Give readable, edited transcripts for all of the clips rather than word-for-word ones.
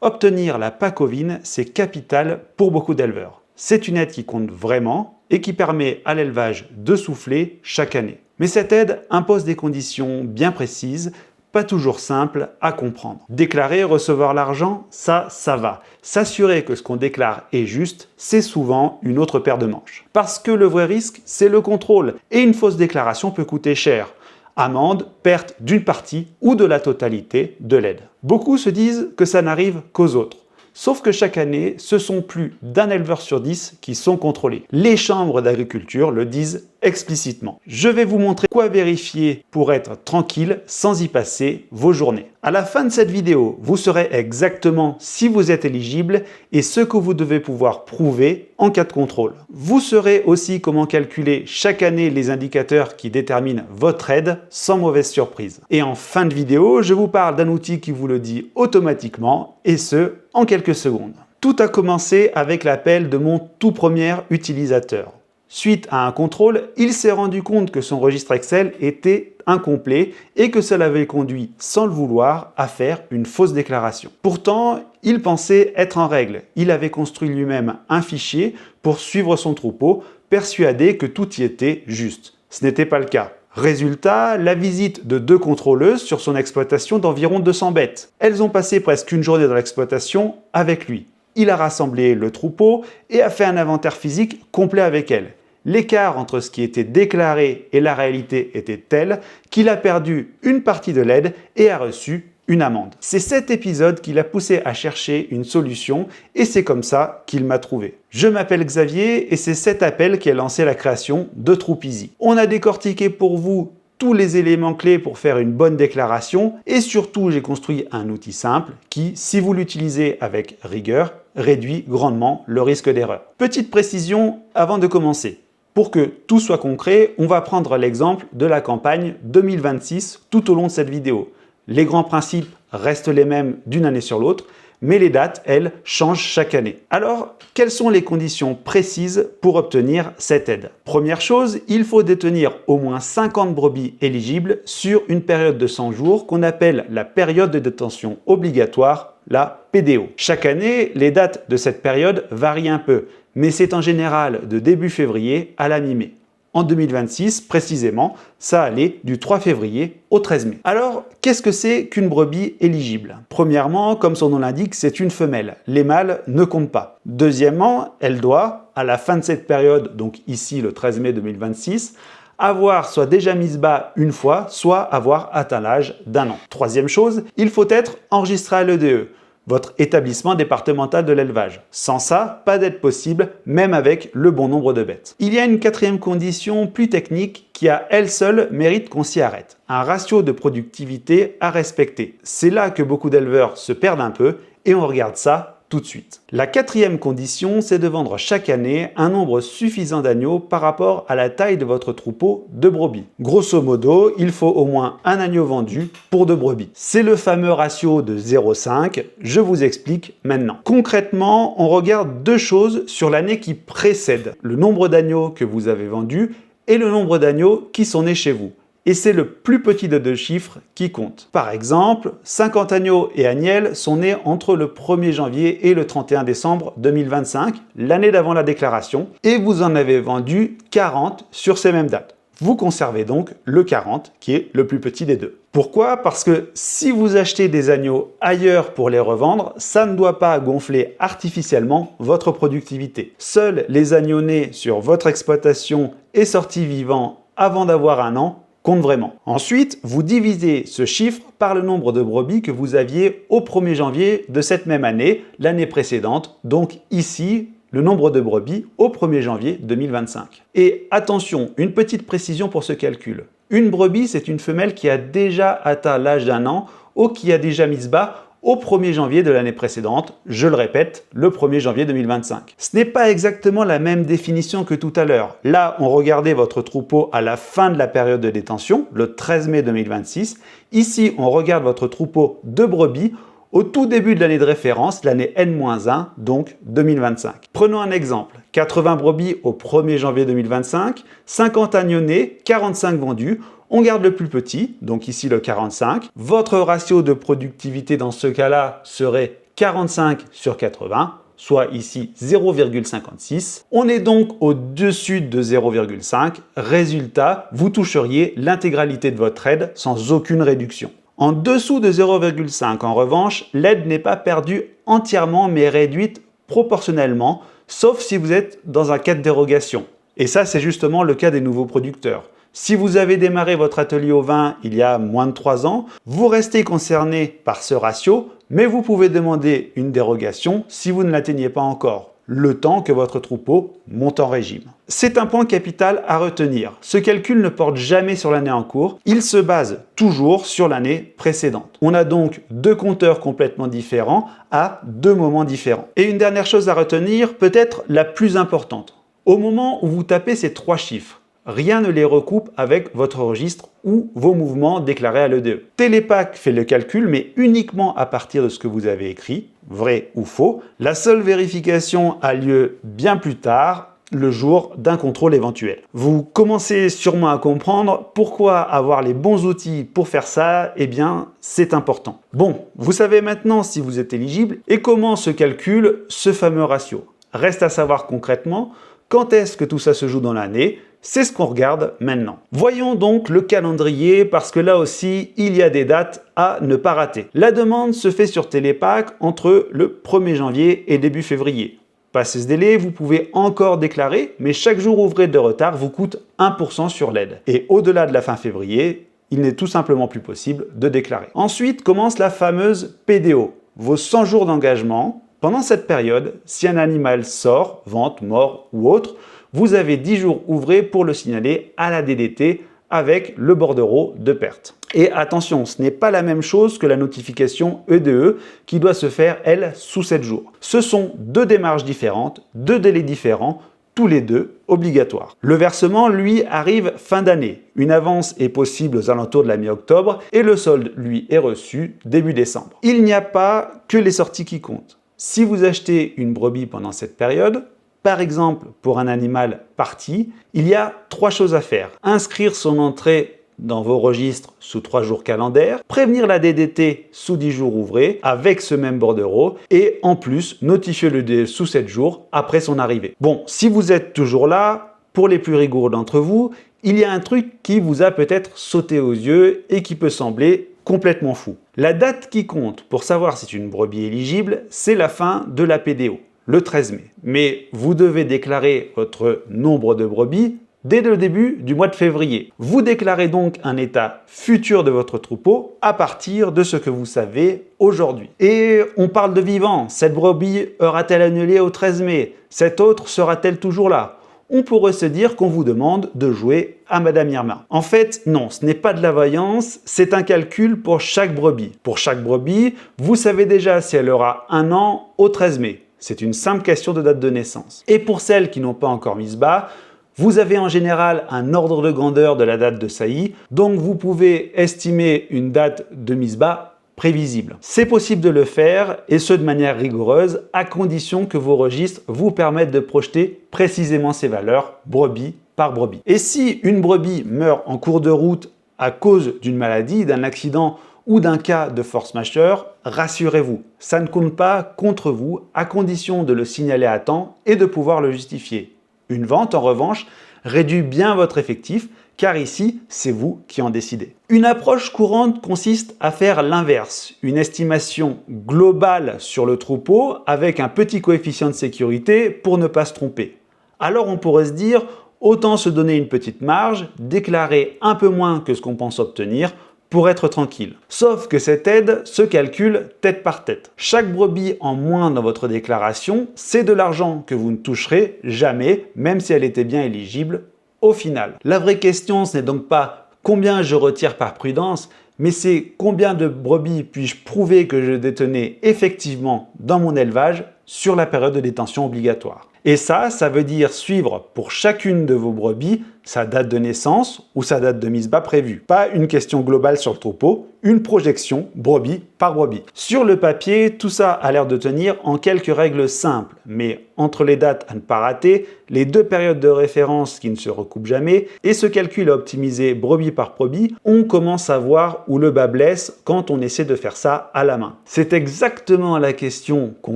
Obtenir la PAC ovine, c'est capital pour beaucoup d'éleveurs. C'est une aide qui compte vraiment et qui permet à l'élevage de souffler chaque année. Mais cette aide impose des conditions bien précises, pas toujours simples à comprendre. Déclarer, recevoir l'argent, ça va. S'assurer que ce qu'on déclare est juste, c'est souvent une autre paire de manches. Parce que le vrai risque, c'est le contrôle. Et une fausse déclaration peut coûter cher. Amende, perte d'une partie ou de la totalité de l'aide. Beaucoup se disent que ça n'arrive qu'aux autres. Sauf que chaque année, ce sont plus d'un éleveur sur 10 qui sont contrôlés. Les chambres d'agriculture le disent explicitement. Je vais vous montrer quoi vérifier pour être tranquille sans y passer vos journées. À la fin de cette vidéo, vous saurez exactement si vous êtes éligible et ce que vous devez pouvoir prouver en cas de contrôle. Vous saurez aussi comment calculer chaque année les indicateurs qui déterminent votre aide sans mauvaise surprise. Et en fin de vidéo, je vous parle d'un outil qui vous le dit automatiquement et ce, en quelques secondes. Tout a commencé avec l'appel de mon tout premier utilisateur. Suite à un contrôle, il s'est rendu compte que son registre Excel était incomplet et que cela avait conduit, sans le vouloir, à faire une fausse déclaration. Pourtant, il pensait être en règle. Il avait construit lui-même un fichier pour suivre son troupeau, persuadé que tout y était juste. Ce n'était pas le cas. Résultat, la visite de 2 contrôleuses sur son exploitation d'environ 200 bêtes. Elles ont passé presque une journée dans l'exploitation avec lui. Il a rassemblé le troupeau et a fait un inventaire physique complet avec elles. L'écart entre ce qui était déclaré et la réalité était tel qu'il a perdu une partie de l'aide et a reçu une amende. C'est cet épisode qui l'a poussé à chercher une solution et c'est comme ça qu'il m'a trouvé. Je m'appelle Xavier et c'est cet appel qui a lancé la création de Troupeasy. On a décortiqué pour vous tous les éléments clés pour faire une bonne déclaration et surtout j'ai construit un outil simple qui, si vous l'utilisez avec rigueur, réduit grandement le risque d'erreur. Petite précision avant de commencer. Pour que tout soit concret, on va prendre l'exemple de la campagne 2026 tout au long de cette vidéo. Les grands principes restent les mêmes d'une année sur l'autre, mais les dates, elles, changent chaque année. Alors, quelles sont les conditions précises pour obtenir cette aide? Première chose, il faut détenir au moins 50 brebis éligibles sur une période de 100 jours qu'on appelle la période de détention obligatoire, la PDO. Chaque année, les dates de cette période varient un peu, mais c'est en général de début février à la mi-mai. En 2026, précisément, ça allait du 3 février au 13 mai. Alors, qu'est-ce que c'est qu'une brebis éligible? Premièrement, comme son nom l'indique, c'est une femelle. Les mâles ne comptent pas. Deuxièmement, elle doit, à la fin de cette période, donc ici le 13 mai 2026, avoir soit déjà mise bas une fois, soit avoir atteint l'âge d'1 an. Troisième chose, il faut être enregistré à l'EDE, votre établissement départemental de l'élevage. Sans ça, pas d'aide possible, même avec le bon nombre de bêtes. Il y a une quatrième condition plus technique qui à elle seule mérite qu'on s'y arrête. Un ratio de productivité à respecter. C'est là que beaucoup d'éleveurs se perdent un peu et on regarde ça tout de suite. La quatrième condition, c'est de vendre chaque année un nombre suffisant d'agneaux par rapport à la taille de votre troupeau de brebis. Grosso modo, il faut au moins un agneau vendu pour 2 brebis. C'est le fameux ratio de 0,5, je vous explique maintenant. Concrètement, on regarde 2 choses sur l'année qui précède. Le nombre d'agneaux que vous avez vendus et le nombre d'agneaux qui sont nés chez vous. Et c'est le plus petit de 2 chiffres qui compte. Par exemple, 50 agneaux et agnelles sont nés entre le 1er janvier et le 31 décembre 2025, l'année d'avant la déclaration, et vous en avez vendu 40 sur ces mêmes dates. Vous conservez donc le 40 qui est le plus petit des 2. Pourquoi? Parce que si vous achetez des agneaux ailleurs pour les revendre, ça ne doit pas gonfler artificiellement votre productivité. Seuls les agneaux nés sur votre exploitation et sortis vivants avant d'avoir 1 an compte vraiment. Ensuite, vous divisez ce chiffre par le nombre de brebis que vous aviez au 1er janvier de cette même année, l'année précédente, donc ici, le nombre de brebis au 1er janvier 2025. Et attention, une petite précision pour ce calcul. Une brebis, c'est une femelle qui a déjà atteint l'âge d'1 an ou qui a déjà mis bas au 1er janvier de l'année précédente, je le répète, le 1er janvier 2025. Ce n'est pas exactement la même définition que tout à l'heure. Là, on regardait votre troupeau à la fin de la période de détention, le 13 mai 2026. Ici, on regarde votre troupeau de brebis au tout début de l'année de référence, l'année N-1, donc 2025. Prenons un exemple. 80 brebis au 1er janvier 2025, 50 agneaux nés, 45 vendus. On garde le plus petit, donc ici le 45. Votre ratio de productivité dans ce cas-là serait 45 sur 80, soit ici 0,56. On est donc au-dessus de 0,5. Résultat, vous toucheriez l'intégralité de votre aide sans aucune réduction. En dessous de 0,5, en revanche, l'aide n'est pas perdue entièrement mais réduite proportionnellement, sauf si vous êtes dans un cas de dérogation. Et ça, c'est justement le cas des nouveaux producteurs. Si vous avez démarré votre atelier au vin il y a moins de 3 ans, vous restez concerné par ce ratio, mais vous pouvez demander une dérogation si vous ne l'atteignez pas encore, le temps que votre troupeau monte en régime. C'est un point capital à retenir. Ce calcul ne porte jamais sur l'année en cours, il se base toujours sur l'année précédente. On a donc deux compteurs complètement différents à deux moments différents. Et une dernière chose à retenir, peut-être la plus importante. Au moment où vous tapez ces trois chiffres, rien ne les recoupe avec votre registre ou vos mouvements déclarés à l'EDE. Télépac fait le calcul, mais uniquement à partir de ce que vous avez écrit, vrai ou faux. La seule vérification a lieu bien plus tard, le jour d'un contrôle éventuel. Vous commencez sûrement à comprendre pourquoi avoir les bons outils pour faire ça, eh bien, c'est important. Bon, vous savez maintenant si vous êtes éligible et comment se calcule ce fameux ratio. Reste à savoir concrètement quand est-ce que tout ça se joue dans l'année. C'est ce qu'on regarde maintenant. Voyons donc le calendrier parce que là aussi, il y a des dates à ne pas rater. La demande se fait sur Télépac entre le 1er janvier et début février. Passé ce délai, vous pouvez encore déclarer, mais chaque jour ouvré de retard vous coûte 1% sur l'aide. Et au-delà de la fin février, il n'est tout simplement plus possible de déclarer. Ensuite commence la fameuse PDO, vos 100 jours d'engagement. Pendant cette période, si un animal sort, vente, mort ou autre, vous avez 10 jours ouvrés pour le signaler à la DDT avec le bordereau de perte. Et attention, ce n'est pas la même chose que la notification EDE qui doit se faire, elle, sous 7 jours. Ce sont deux démarches différentes, deux délais différents, tous les deux obligatoires. Le versement, lui, arrive fin d'année. Une avance est possible aux alentours de la mi-octobre et le solde, lui, est reçu début décembre. Il n'y a pas que les sorties qui comptent. Si vous achetez une brebis pendant cette période, par exemple pour un animal parti, il y a 3 choses à faire. Inscrire son entrée dans vos registres sous 3 jours calendaires, prévenir la DDT sous 10 jours ouvrés avec ce même bordereau et en plus notifier le DE sous 7 jours après son arrivée. Bon, si vous êtes toujours là, pour les plus rigoureux d'entre vous, il y a un truc qui vous a peut-être sauté aux yeux et qui peut sembler complètement fou. La date qui compte pour savoir si c'est une brebis éligible, c'est la fin de la PDO, le 13 mai. Mais vous devez déclarer votre nombre de brebis dès le début du mois de février. Vous déclarez donc un état futur de votre troupeau à partir de ce que vous savez aujourd'hui. Et on parle de vivant. Cette brebis aura-t-elle annulé au 13 mai? Cette autre sera-t-elle toujours là? On pourrait se dire qu'on vous demande de jouer à Madame Irma. En fait, non, ce n'est pas de la voyance, c'est un calcul pour chaque brebis. Pour chaque brebis, vous savez déjà si elle aura 1 an au 13 mai. C'est une simple question de date de naissance. Et pour celles qui n'ont pas encore mis bas, vous avez en général un ordre de grandeur de la date de saillie, donc vous pouvez estimer une date de mise bas prévisible. C'est possible de le faire, et ce de manière rigoureuse, à condition que vos registres vous permettent de projeter précisément ces valeurs, brebis par brebis. Et si une brebis meurt en cours de route à cause d'une maladie, d'un accident ou d'un cas de force majeure, rassurez-vous, ça ne compte pas contre vous, à condition de le signaler à temps et de pouvoir le justifier. Une vente, en revanche, réduit bien votre effectif, car ici, c'est vous qui en décidez. Une approche courante consiste à faire l'inverse, une estimation globale sur le troupeau avec un petit coefficient de sécurité pour ne pas se tromper. Alors on pourrait se dire, autant se donner une petite marge, déclarer un peu moins que ce qu'on pense obtenir pour être tranquille. Sauf que cette aide se calcule tête par tête. Chaque brebis en moins dans votre déclaration, c'est de l'argent que vous ne toucherez jamais, même si elle était bien éligible au final. La vraie question, ce n'est donc pas combien je retire par prudence, mais c'est combien de brebis puis-je prouver que je détenais effectivement dans mon élevage sur la période de détention obligatoire. Et ça veut dire suivre pour chacune de vos brebis sa date de naissance ou sa date de mise bas prévue. Pas une question globale sur le troupeau, une projection brebis par brebis. Sur le papier, tout ça a l'air de tenir en quelques règles simples, mais entre les dates à ne pas rater, les deux périodes de référence qui ne se recoupent jamais et ce calcul à optimiser brebis par brebis, on commence à voir où le bas blesse quand on essaie de faire ça à la main. C'est exactement la question qu'on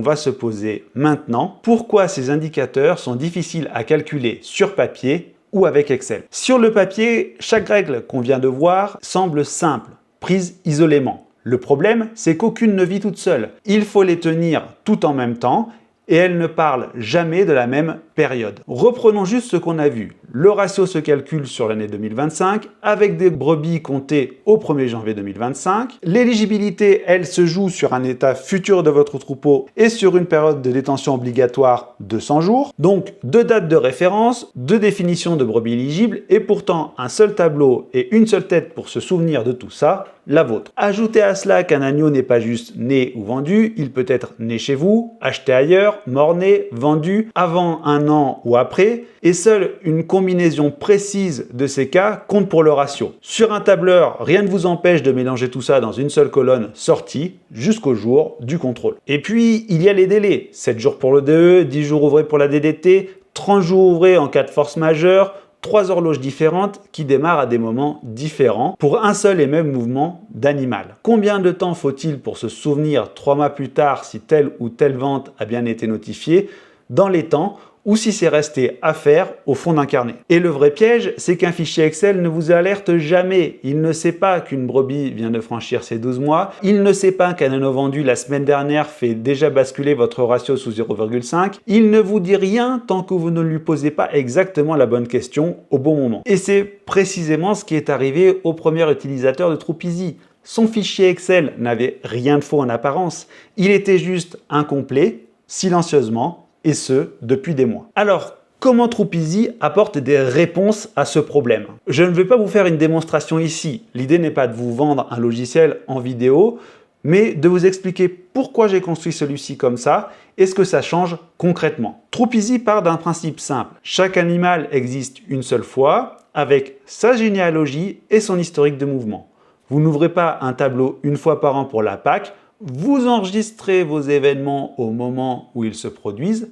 va se poser maintenant. Pourquoi ces indicateurs sont difficiles à calculer sur papier ou avec Excel? Sur le papier, chaque règle qu'on vient de voir semble simple, prise isolément. Le problème, c'est qu'aucune ne vit toute seule. Il faut les tenir tout en même temps et elles ne parlent jamais de la même période. Reprenons juste ce qu'on a vu. Le ratio se calcule sur l'année 2025 avec des brebis comptées au 1er janvier 2025. L'éligibilité, elle, se joue sur un état futur de votre troupeau et sur une période de détention obligatoire de 100 jours. Donc, deux dates de référence, deux définitions de brebis éligibles et pourtant un seul tableau et une seule tête pour se souvenir de tout ça, la vôtre. Ajoutez à cela qu'un agneau n'est pas juste né ou vendu, il peut être né chez vous, acheté ailleurs, mort-né, vendu, avant un an ou après, et seule une combinaison précise de ces cas compte pour le ratio. Sur un tableur, rien ne vous empêche de mélanger tout ça dans une seule colonne sortie jusqu'au jour du contrôle. Et puis, il y a les délais. 7 jours pour le DE, 10 jours ouvrés pour la DDT, 30 jours ouvrés en cas de force majeure, 3 horloges différentes qui démarrent à des moments différents pour un seul et même mouvement d'animal. Combien de temps faut-il pour se souvenir 3 mois plus tard si telle ou telle vente a bien été notifiée dans les temps ou si c'est resté à faire au fond d'un carnet? Et le vrai piège, c'est qu'un fichier Excel ne vous alerte jamais. Il ne sait pas qu'une brebis vient de franchir ses 12 mois. Il ne sait pas qu'un anneau vendu la semaine dernière fait déjà basculer votre ratio sous 0,5. Il ne vous dit rien tant que vous ne lui posez pas exactement la bonne question au bon moment. Et c'est précisément ce qui est arrivé au premier utilisateur de Troupeasy. Son fichier Excel n'avait rien de faux en apparence. Il était juste incomplet, silencieusement, et ce, depuis des mois. Alors, comment Troupeasy apporte des réponses à ce problème? Je ne vais pas vous faire une démonstration ici. L'idée n'est pas de vous vendre un logiciel en vidéo, mais de vous expliquer pourquoi j'ai construit celui-ci comme ça et ce que ça change concrètement. Troupeasy part d'un principe simple. Chaque animal existe une seule fois, avec sa généalogie et son historique de mouvement. Vous n'ouvrez pas un tableau une fois par an pour la Pâques, vous enregistrez vos événements au moment où ils se produisent,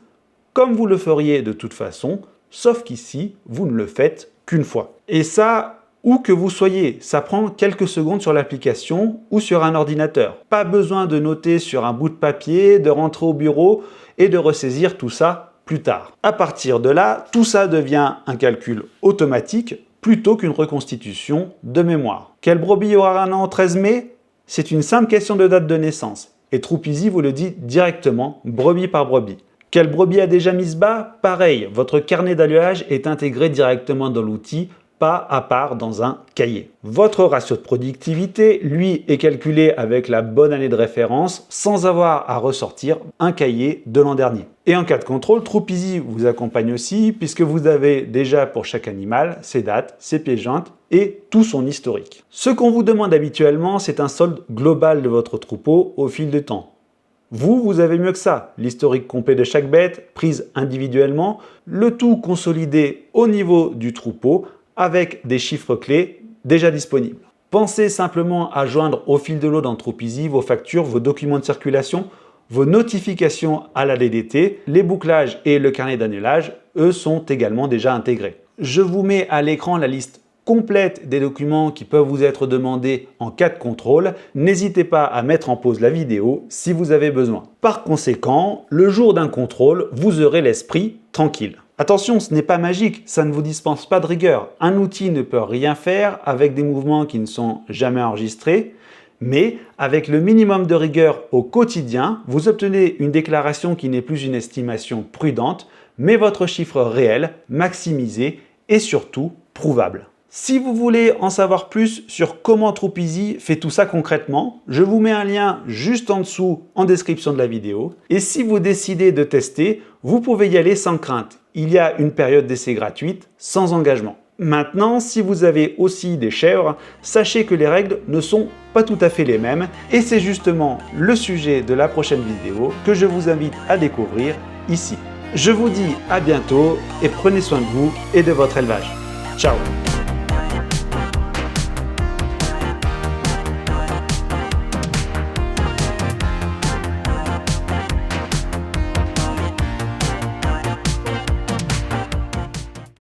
comme vous le feriez de toute façon, sauf qu'ici, vous ne le faites qu'une fois. Et ça, où que vous soyez, ça prend quelques secondes sur l'application ou sur un ordinateur. Pas besoin de noter sur un bout de papier, de rentrer au bureau et de ressaisir tout ça plus tard. À partir de là, tout ça devient un calcul automatique plutôt qu'une reconstitution de mémoire. Quelle brebis aura un an au 13 mai? C'est une simple question de date de naissance. Et Troupeasy vous le dit directement, brebis par brebis. Quelle brebis a déjà mise bas? Pareil, votre carnet d'alliage est intégré directement dans l'outil, pas à part dans un cahier. Votre ratio de productivité, lui, est calculé avec la bonne année de référence sans avoir à ressortir un cahier de l'an dernier. Et en cas de contrôle, Troupeasy vous accompagne aussi puisque vous avez déjà pour chaque animal ses dates, ses pièces jointes et tout son historique. Ce qu'on vous demande habituellement, c'est un solde global de votre troupeau au fil du temps. Vous avez mieux que ça, l'historique complet de chaque bête, prise individuellement, le tout consolidé au niveau du troupeau avec des chiffres clés déjà disponibles. Pensez simplement à joindre au fil de l'eau dans Troupeasy vos factures, vos documents de circulation, vos notifications à la DDT, les bouclages et le carnet d'annulage, eux, sont également déjà intégrés. Je vous mets à l'écran la liste complète des documents qui peuvent vous être demandés en cas de contrôle. N'hésitez pas à mettre en pause la vidéo si vous avez besoin. Par conséquent, le jour d'un contrôle, vous aurez l'esprit tranquille. Attention, ce n'est pas magique, ça ne vous dispense pas de rigueur. Un outil ne peut rien faire avec des mouvements qui ne sont jamais enregistrés, mais avec le minimum de rigueur au quotidien, vous obtenez une déclaration qui n'est plus une estimation prudente, mais votre chiffre réel, maximisé et surtout prouvable. Si vous voulez en savoir plus sur comment Troupeasy fait tout ça concrètement, je vous mets un lien juste en dessous en description de la vidéo. Et si vous décidez de tester, vous pouvez y aller sans crainte. Il y a une période d'essai gratuite sans engagement. Maintenant, si vous avez aussi des chèvres, sachez que les règles ne sont pas tout à fait les mêmes et c'est justement le sujet de la prochaine vidéo que je vous invite à découvrir ici. Je vous dis à bientôt et prenez soin de vous et de votre élevage. Ciao!